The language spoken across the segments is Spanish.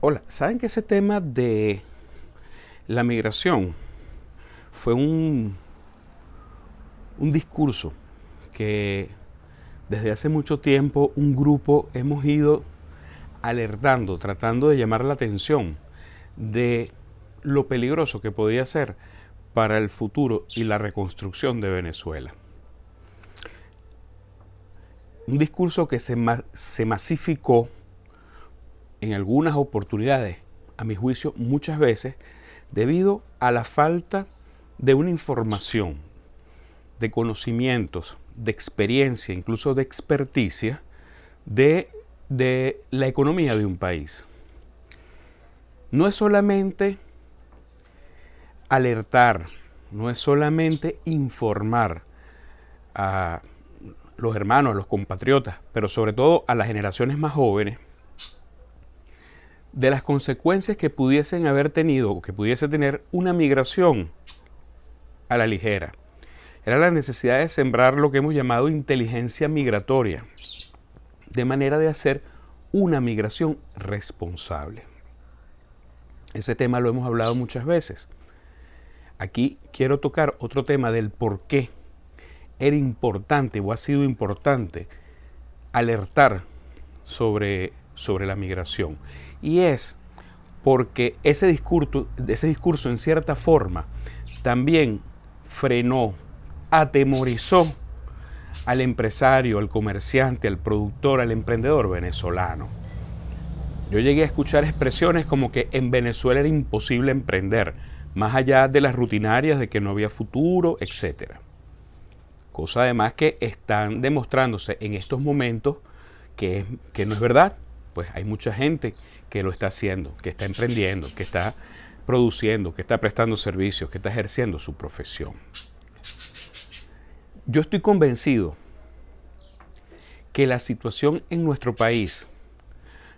Hola, ¿saben que ese tema de la migración fue un discurso que desde hace mucho tiempo un grupo hemos ido alertando, tratando de llamar la atención de lo peligroso que podía ser para el futuro y la reconstrucción de Venezuela? Un discurso que se masificó en algunas oportunidades, a mi juicio muchas veces, debido a la falta de una información, de conocimientos, de experiencia, incluso de experticia, de la economía de un país. No es solamente alertar, no es solamente informar a los hermanos, a los compatriotas, pero sobre todo a las generaciones más jóvenes, de las consecuencias que pudiesen haber tenido o que pudiese tener una migración a la ligera. Era la necesidad de sembrar lo que hemos llamado inteligencia migratoria, de manera de hacer una migración responsable. Ese tema lo hemos hablado muchas veces. Aquí quiero tocar otro tema del por qué era importante o ha sido importante alertar sobre la migración. Y es porque ese discurso en cierta forma también frenó, atemorizó al empresario, al comerciante, al productor, al emprendedor venezolano. Yo llegué a escuchar expresiones como que en Venezuela era imposible emprender, más allá de las rutinarias de que no había futuro, etc. Cosa además que están demostrándose en estos momentos que no es verdad. Pues hay mucha gente que lo está haciendo, que está emprendiendo, que está produciendo, que está prestando servicios, que está ejerciendo su profesión. Yo estoy convencido que la situación en nuestro país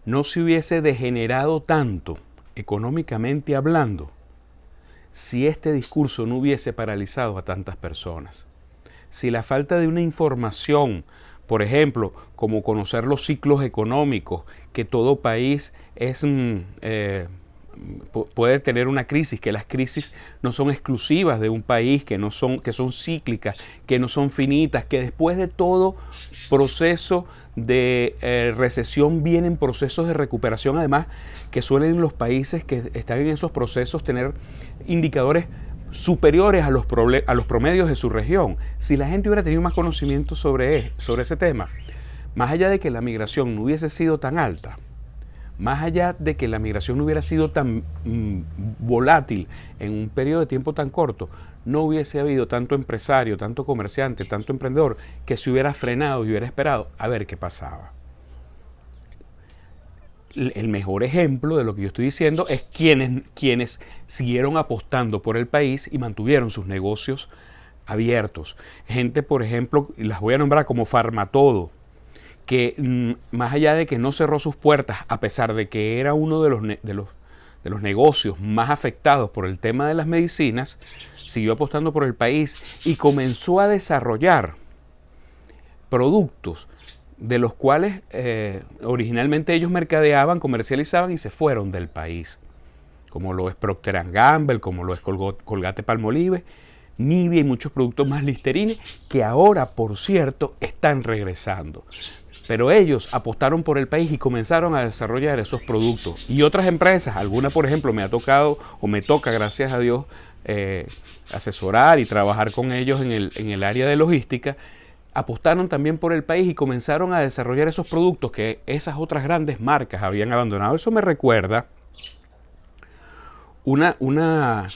no se hubiese degenerado tanto, económicamente hablando, si este discurso no hubiese paralizado a tantas personas. Si la falta de una información, por ejemplo, como conocer los ciclos económicos, que todo país puede tener una crisis, que las crisis no son exclusivas de un país, que son cíclicas, que no son finitas, que después de todo proceso de recesión vienen procesos de recuperación, además que suelen los países que están en esos procesos tener indicadores superiores a los promedios de su región. Si la gente hubiera tenido más conocimiento sobre ese tema, más allá de que la migración no hubiese sido tan alta, más allá de que la migración no hubiera sido tan volátil en un periodo de tiempo tan corto, no hubiese habido tanto empresario, tanto comerciante, tanto emprendedor que se hubiera frenado y hubiera esperado a ver qué pasaba. El mejor ejemplo de lo que yo estoy diciendo es quienes siguieron apostando por el país y mantuvieron sus negocios abiertos. Gente, por ejemplo, las voy a nombrar como Farmatodo, que más allá de que no cerró sus puertas, a pesar de que era uno de los negocios más afectados por el tema de las medicinas, siguió apostando por el país y comenzó a desarrollar productos de los cuales originalmente ellos mercadeaban, comercializaban y se fueron del país, como lo es Procter & Gamble, como lo es Colgate-Palmolive, Nivea y muchos productos más, Listerine, que ahora, por cierto, están regresando. Pero ellos apostaron por el país y comenzaron a desarrollar esos productos. Y otras empresas, alguna por ejemplo me toca, gracias a Dios, asesorar y trabajar con ellos en el área de logística, apostaron también por el país y comenzaron a desarrollar esos productos que esas otras grandes marcas habían abandonado. Eso me recuerda una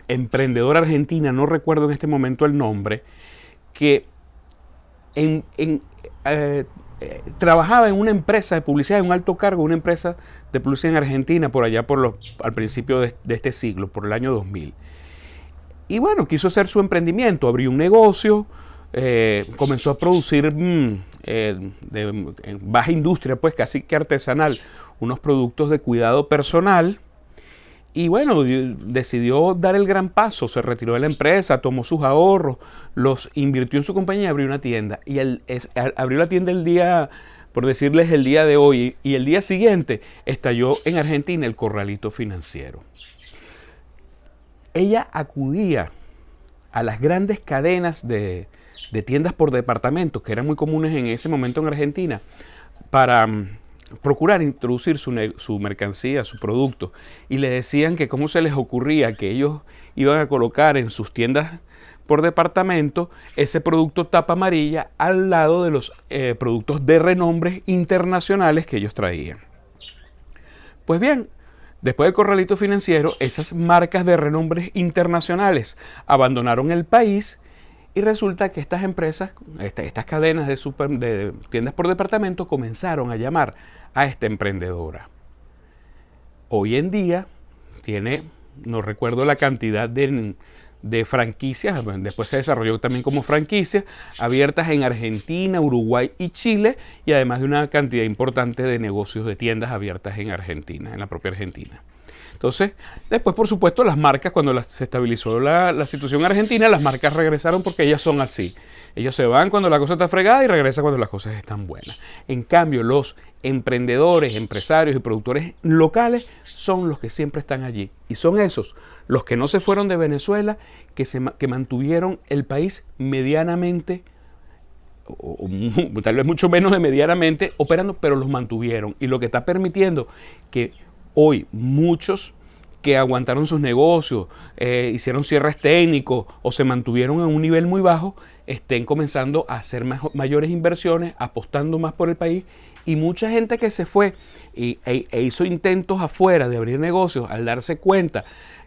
emprendedora argentina, no recuerdo en este momento el nombre, que trabajaba en una empresa de publicidad, en un alto cargo, una empresa de publicidad en Argentina, por allá al principio de este siglo, por el año 2000. Y bueno, quiso hacer su emprendimiento, abrió un negocio, comenzó a producir en baja industria, pues casi que artesanal, unos productos de cuidado personal, Y bueno, decidió dar el gran paso, se retiró de la empresa, tomó sus ahorros, los invirtió en su compañía y abrió una tienda. Y abrió la tienda el día, por decirles el día de hoy, y el día siguiente estalló en Argentina el corralito financiero. Ella acudía a las grandes cadenas de tiendas por departamentos, que eran muy comunes en ese momento en Argentina, para procurar introducir su mercancía, su producto, y le decían que cómo se les ocurría que ellos iban a colocar en sus tiendas por departamento ese producto tapa amarilla al lado de los productos de renombre internacionales que ellos traían. Pues bien, después del corralito financiero, esas marcas de renombre internacionales abandonaron el país. Y resulta que estas empresas, estas cadenas de tiendas por departamento comenzaron a llamar a esta emprendedora. Hoy en día tiene, no recuerdo la cantidad de franquicias, después se desarrolló también como franquicias, abiertas en Argentina, Uruguay y Chile, y además de una cantidad importante de negocios de tiendas abiertas en Argentina, en la propia Argentina. Entonces, después, por supuesto, las marcas, cuando se estabilizó la situación en Argentina, las marcas regresaron porque ellas son así. Ellos se van cuando la cosa está fregada y regresan cuando las cosas están buenas. En cambio, los emprendedores, empresarios y productores locales son los que siempre están allí. Y son esos, los que no se fueron de Venezuela, que mantuvieron el país medianamente, o tal vez mucho menos de medianamente, operando, pero los mantuvieron. Y lo que está permitiendo que hoy muchos que aguantaron sus negocios, hicieron cierres técnicos o se mantuvieron a un nivel muy bajo, estén comenzando a hacer mayores inversiones, apostando más por el país, y mucha gente que se fue e hizo intentos afuera de abrir negocios al darse cuenta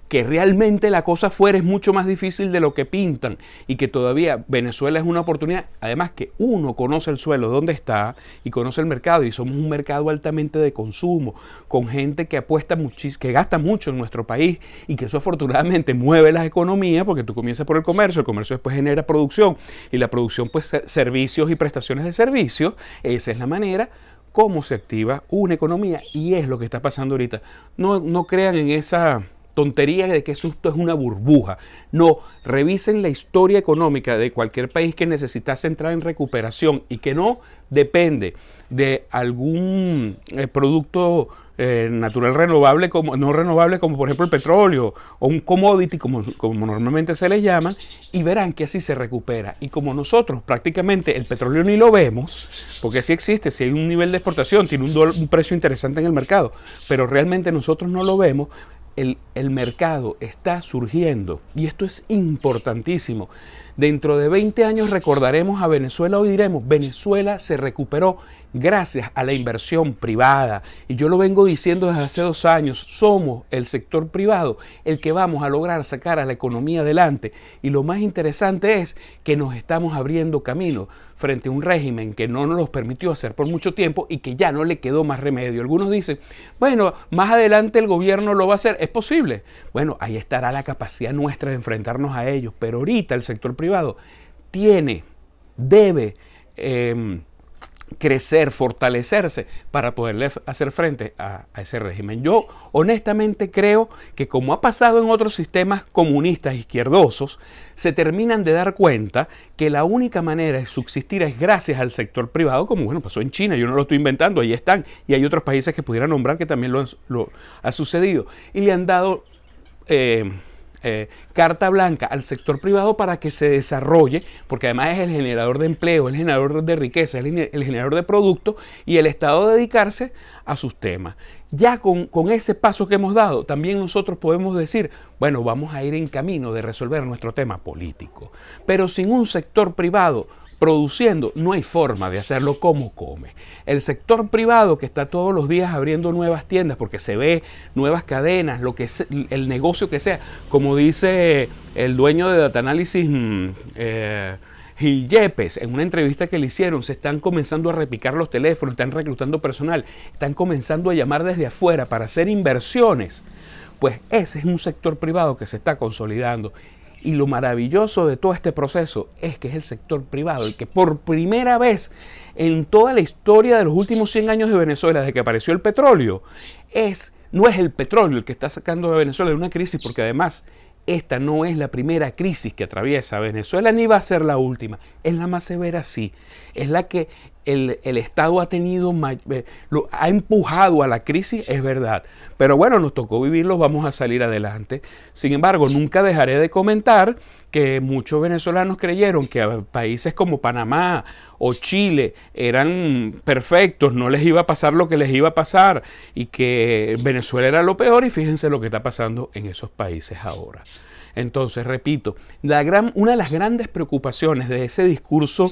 que realmente la cosa afuera es mucho más difícil de lo que pintan y que todavía Venezuela es una oportunidad, además que uno conoce el suelo donde está y conoce el mercado, y somos un mercado altamente de consumo, con gente que apuesta muchísimo, que gasta mucho en nuestro país, y que eso afortunadamente mueve las economías, porque tú comienzas por el comercio después genera producción, y la producción pues servicios y prestaciones de servicios. Esa es la manera cómo se activa una economía, y es lo que está pasando ahorita. No crean en esa tonterías de que esto es una burbuja. No, revisen la historia económica de cualquier país que necesitase entrar en recuperación y que no depende de algún producto natural renovable, no renovable, como por ejemplo el petróleo, o un commodity como normalmente se les llama, y verán que así se recupera. Y como nosotros prácticamente el petróleo ni lo vemos, porque sí existe, sí hay un nivel de exportación, tiene un precio interesante en el mercado, pero realmente nosotros no lo vemos. El mercado está surgiendo, y esto es importantísimo. Dentro de 20 años recordaremos a Venezuela, o diremos: Venezuela se recuperó gracias a la inversión privada. Y yo lo vengo diciendo desde hace 2 años, somos el sector privado el que vamos a lograr sacar a la economía adelante. Y lo más interesante es que nos estamos abriendo camino frente a un régimen que no nos los permitió hacer por mucho tiempo y que ya no le quedó más remedio. Algunos dicen: bueno, más adelante el gobierno lo va a hacer. ¿Es posible? Bueno, ahí estará la capacidad nuestra de enfrentarnos a ellos, pero ahorita el sector privado debe crecer, fortalecerse para poderle hacer frente a ese régimen. Yo honestamente creo que, como ha pasado en otros sistemas comunistas izquierdosos, se terminan de dar cuenta que la única manera de subsistir es gracias al sector privado, como bueno pasó en China. Yo no lo estoy inventando, ahí están, y hay otros países que pudiera nombrar que también lo ha sucedido, y le han dado carta blanca al sector privado para que se desarrolle, porque además es el generador de empleo, el generador de riqueza, el generador de productos, y el Estado dedicarse a sus temas. Ya con ese paso que hemos dado, también nosotros podemos decir: bueno, vamos a ir en camino de resolver nuestro tema político. Pero sin un sector privado produciendo, no hay forma de hacerlo como come. El sector privado, que está todos los días abriendo nuevas tiendas porque se ve nuevas cadenas, lo que es el negocio que sea, como dice el dueño de Data Analysis, Gil Yepes, en una entrevista que le hicieron: se están comenzando a repicar los teléfonos, están reclutando personal, están comenzando a llamar desde afuera para hacer inversiones. Pues ese es un sector privado que se está consolidando. Y lo maravilloso de todo este proceso es que es el sector privado el que por primera vez en toda la historia de los últimos 100 años de Venezuela, desde que apareció el petróleo, es no es el petróleo el que está sacando a Venezuela de una crisis, porque además esta no es la primera crisis que atraviesa Venezuela, ni va a ser la última. Es la más severa, sí. Es la que el Estado ha tenido, lo ha empujado a la crisis, es verdad. Pero bueno, nos tocó vivirlo, vamos a salir adelante. Sin embargo, nunca dejaré de comentar que muchos venezolanos creyeron que a países como Panamá o Chile eran perfectos, no les iba a pasar lo que les iba a pasar y que Venezuela era lo peor, y fíjense lo que está pasando en esos países ahora. Entonces, repito, una de las grandes preocupaciones de ese discurso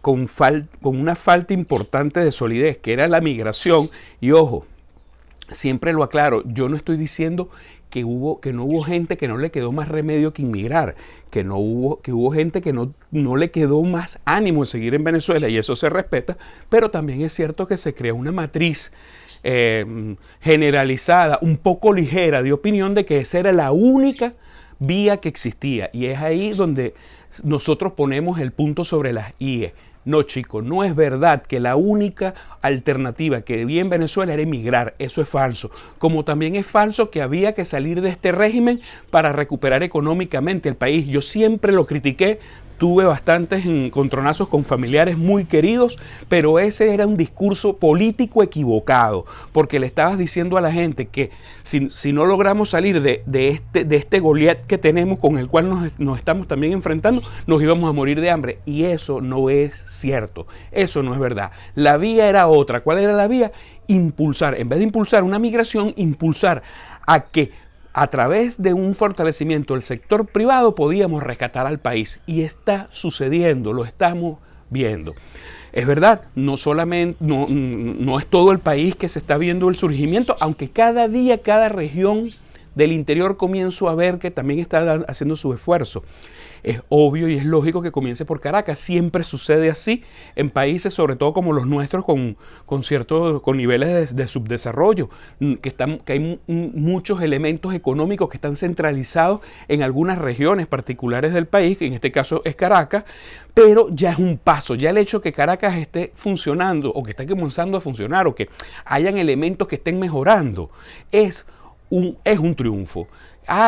con una falta importante de solidez, que era la migración, y ojo, siempre lo aclaro, yo no estoy diciendo que no hubo gente que no le quedó más remedio que inmigrar, que hubo gente que no le quedó más ánimo en seguir en Venezuela, y eso se respeta, pero también es cierto que se creó una matriz generalizada, un poco ligera, de opinión de que esa era la única vía que existía, y es ahí donde nosotros ponemos el punto sobre las IE. No, chicos, no es verdad que la única alternativa que había en Venezuela era emigrar. Eso es falso. Como también es falso que había que salir de este régimen para recuperar económicamente el país. Yo siempre lo critiqué. Tuve bastantes encontronazos con familiares muy queridos, pero ese era un discurso político equivocado, porque le estabas diciendo a la gente que si no logramos salir de este Goliat que tenemos, con el cual nos estamos también enfrentando, nos íbamos a morir de hambre. Y eso no es cierto, eso no es verdad. La vía era otra. ¿Cuál era la vía? Impulsar, en vez de impulsar una migración, impulsar a que a través de un fortalecimiento del sector privado podíamos rescatar al país. Y está sucediendo, lo estamos viendo. Es verdad, no es todo el país que se está viendo el surgimiento, aunque cada día, cada región del interior comienzo a ver que también está haciendo su esfuerzo. Es obvio y es lógico que comience por Caracas. Siempre sucede así en países, sobre todo como los nuestros, con niveles de subdesarrollo, que hay muchos elementos económicos que están centralizados en algunas regiones particulares del país, que en este caso es Caracas, pero ya es un paso. Ya el hecho de que Caracas esté funcionando, o que esté comenzando a funcionar, o que hayan elementos que estén mejorando, es un triunfo.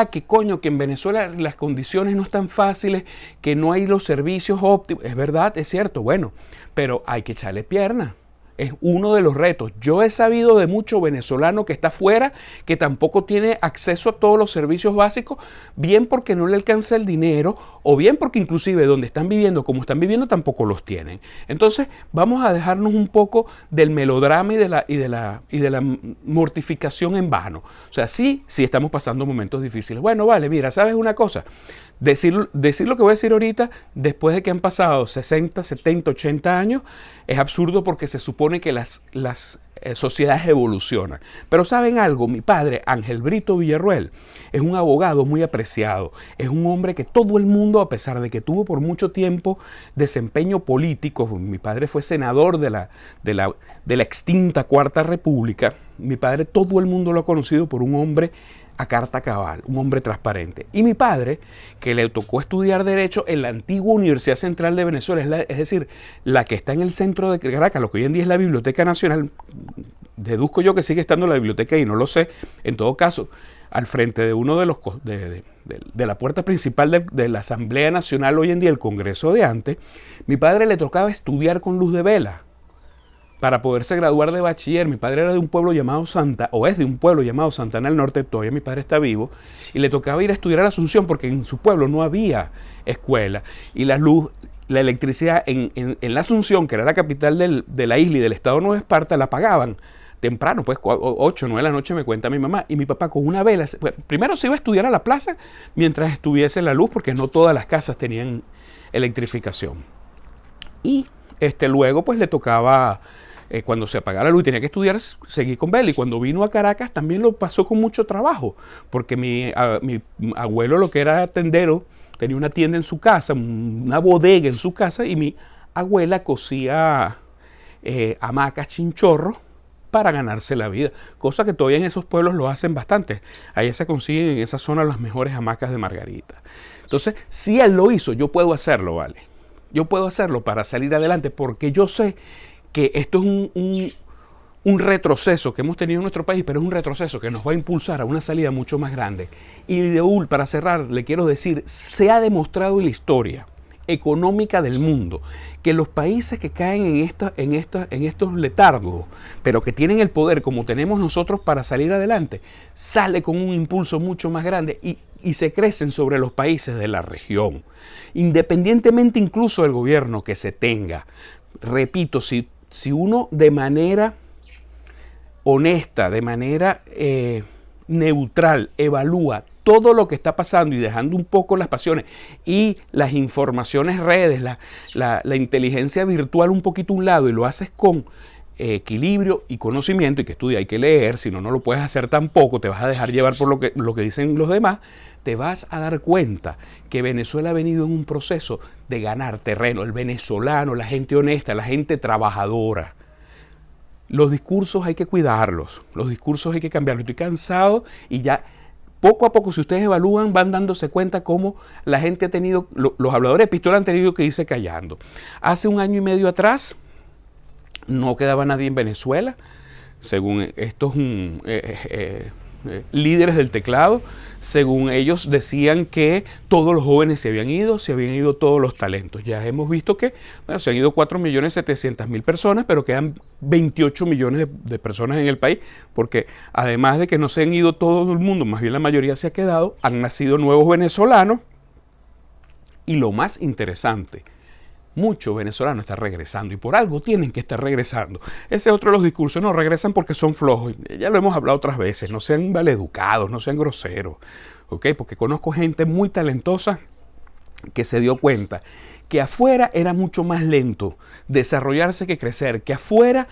Que coño, que en Venezuela las condiciones no están fáciles, que no hay los servicios óptimos. Es verdad, es cierto, bueno, pero hay que echarle pierna. Es uno de los retos. Yo he sabido de mucho venezolano que está fuera, que tampoco tiene acceso a todos los servicios básicos, bien porque no le alcanza el dinero, o bien porque inclusive donde están viviendo, como están viviendo, tampoco los tienen. Entonces, vamos a dejarnos un poco del melodrama y de la mortificación en vano. O sea, sí estamos pasando momentos difíciles. Bueno, vale, mira, ¿sabes una cosa? Decir lo que voy a decir ahorita, después de que han pasado 60, 70, 80 años, es absurdo, porque se supone que las sociedades evolucionan. Pero ¿saben algo? Mi padre, Ángel Brito Villarruel, es un abogado muy apreciado. Es un hombre que todo el mundo, a pesar de que tuvo por mucho tiempo desempeño político, mi padre fue senador de la extinta Cuarta República, mi padre todo el mundo lo ha conocido por un hombre a carta cabal, un hombre transparente. Y mi padre, que le tocó estudiar Derecho en la antigua Universidad Central de Venezuela, es decir, la que está en el centro de Caracas, lo que hoy en día es la Biblioteca Nacional, deduzco yo que sigue estando la biblioteca y no lo sé, en todo caso, al frente de uno de la puerta principal de la Asamblea Nacional hoy en día, el Congreso de antes, mi padre le tocaba estudiar con luz de vela para poderse graduar de bachiller. Mi padre era de un pueblo llamado es de un pueblo llamado Santana del Norte, todavía mi padre está vivo, y le tocaba ir a estudiar a la Asunción porque en su pueblo no había escuela, y la luz, la electricidad en la Asunción, que era la capital de la isla y del estado de Nueva Esparta, la pagaban temprano, pues 8, 9 de la noche, me cuenta mi mamá, y mi papá con una vela, primero se iba a estudiar a la plaza mientras estuviese la luz, porque no todas las casas tenían electrificación, y luego pues le tocaba, cuando se apagara la luz y tenía que estudiar, seguir con vela. Y cuando vino a Caracas también lo pasó con mucho trabajo, porque mi abuelo, lo que era tendero, tenía una tienda en su casa, una bodega en su casa, y mi abuela cosía hamacas, chinchorros, para ganarse la vida, cosa que todavía en esos pueblos lo hacen bastante. Ahí se consiguen en esa zona las mejores hamacas de Margarita. Entonces, si él lo hizo, yo puedo hacerlo, ¿vale? Yo puedo hacerlo para salir adelante, porque yo sé que esto es un retroceso que hemos tenido en nuestro país, pero es un retroceso que nos va a impulsar a una salida mucho más grande. Y para cerrar, le quiero decir, se ha demostrado en la historia económica del mundo que los países que caen en estos letargos, pero que tienen el poder como tenemos nosotros para salir adelante, sale con un impulso mucho más grande y se crecen sobre los países de la región, independientemente incluso del gobierno que se tenga. Repito, si uno de manera honesta, de manera neutral, evalúa todo lo que está pasando y dejando un poco las pasiones y las informaciones redes, la inteligencia virtual un poquito a un lado, y lo haces con equilibrio y conocimiento, y que estudia, hay que leer, si no, no lo puedes hacer tampoco, te vas a dejar llevar por lo que dicen los demás, te vas a dar cuenta que Venezuela ha venido en un proceso de ganar terreno. El venezolano, la gente honesta, la gente trabajadora. Los discursos hay que cuidarlos, los discursos hay que cambiarlos. Estoy cansado y ya poco a poco, si ustedes evalúan, van dándose cuenta cómo la gente ha tenido, los habladores de pistola han tenido que irse callando. Hace 1 año y medio atrás no quedaba nadie en Venezuela, según estos líderes del teclado. Según ellos decían que todos los jóvenes se habían ido todos los talentos. Ya hemos visto que se han ido 4.700.000 personas, pero quedan 28 millones de personas en el país, porque además de que no se han ido todo el mundo, más bien la mayoría se ha quedado, han nacido nuevos venezolanos. Y lo más interesante, muchos venezolanos están regresando, y por algo tienen que estar regresando. Ese es otro de los discursos: no regresan porque son flojos. Ya lo hemos hablado otras veces. No sean maleducados, no sean groseros, ¿ok? Porque conozco gente muy talentosa que se dio cuenta que afuera era mucho más lento desarrollarse que crecer, que afuera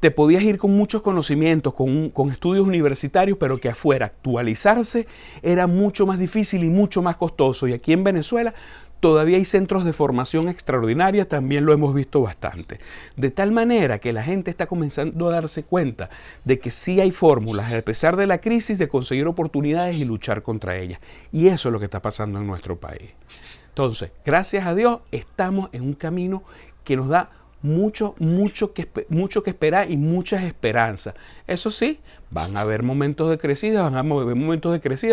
te podías ir con muchos conocimientos, con estudios universitarios, pero que afuera actualizarse era mucho más difícil y mucho más costoso. Y aquí en Venezuela todavía hay centros de formación extraordinaria, también lo hemos visto bastante. De tal manera que la gente está comenzando a darse cuenta de que sí hay fórmulas, a pesar de la crisis, de conseguir oportunidades y luchar contra ellas. Y eso es lo que está pasando en nuestro país. Entonces, gracias a Dios, estamos en un camino que nos da mucho que esperar y muchas esperanzas. Eso sí, van a haber momentos de crecida,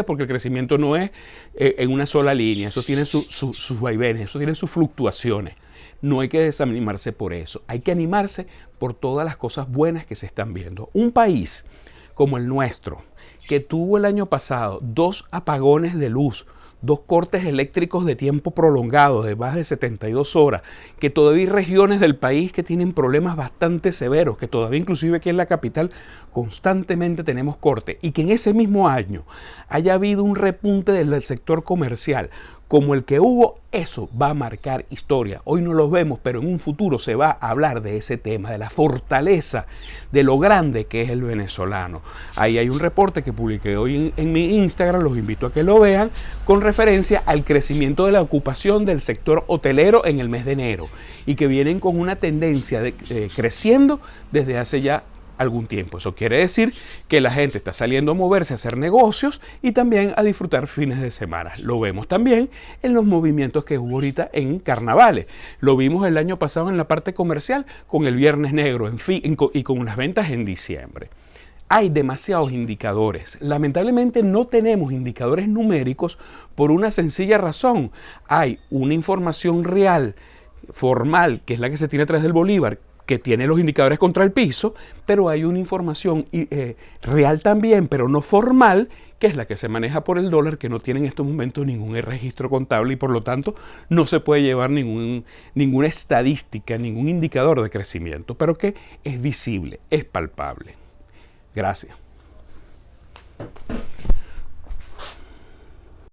porque el crecimiento no es en una sola línea. Eso tiene sus vaivenes, eso tiene sus fluctuaciones. No hay que desanimarse por eso. Hay que animarse por todas las cosas buenas que se están viendo. Un país como el nuestro, que tuvo el año pasado 2 apagones de luz, 2 cortes eléctricos de tiempo prolongado de más de 72 horas, que todavía hay regiones del país que tienen problemas bastante severos, que todavía inclusive aquí en la capital constantemente tenemos cortes, y que en ese mismo año haya habido un repunte del sector comercial como el que hubo, eso va a marcar historia. Hoy no lo vemos, pero en un futuro se va a hablar de ese tema, de la fortaleza, de lo grande que es el venezolano. Ahí hay un reporte que publiqué hoy en mi Instagram, los invito a que lo vean, con referencia al crecimiento de la ocupación del sector hotelero en el mes de enero, y que vienen con una tendencia creciendo desde hace ya algún tiempo. Eso quiere decir que la gente está saliendo a moverse, a hacer negocios y también a disfrutar fines de semana. Lo vemos también en los movimientos que hubo ahorita en carnavales. Lo vimos el año pasado en la parte comercial con el Viernes Negro, en fin, y con las ventas en diciembre. Hay demasiados indicadores. Lamentablemente no tenemos indicadores numéricos por una sencilla razón. Hay una información real, formal, que es la que se tiene a través del Bolívar, que tiene los indicadores contra el piso, pero hay una información real también, pero no formal, que es la que se maneja por el dólar, que no tiene en estos momentos ningún registro contable, y por lo tanto no se puede llevar ninguna estadística, ningún indicador de crecimiento, pero que es visible, es palpable. Gracias.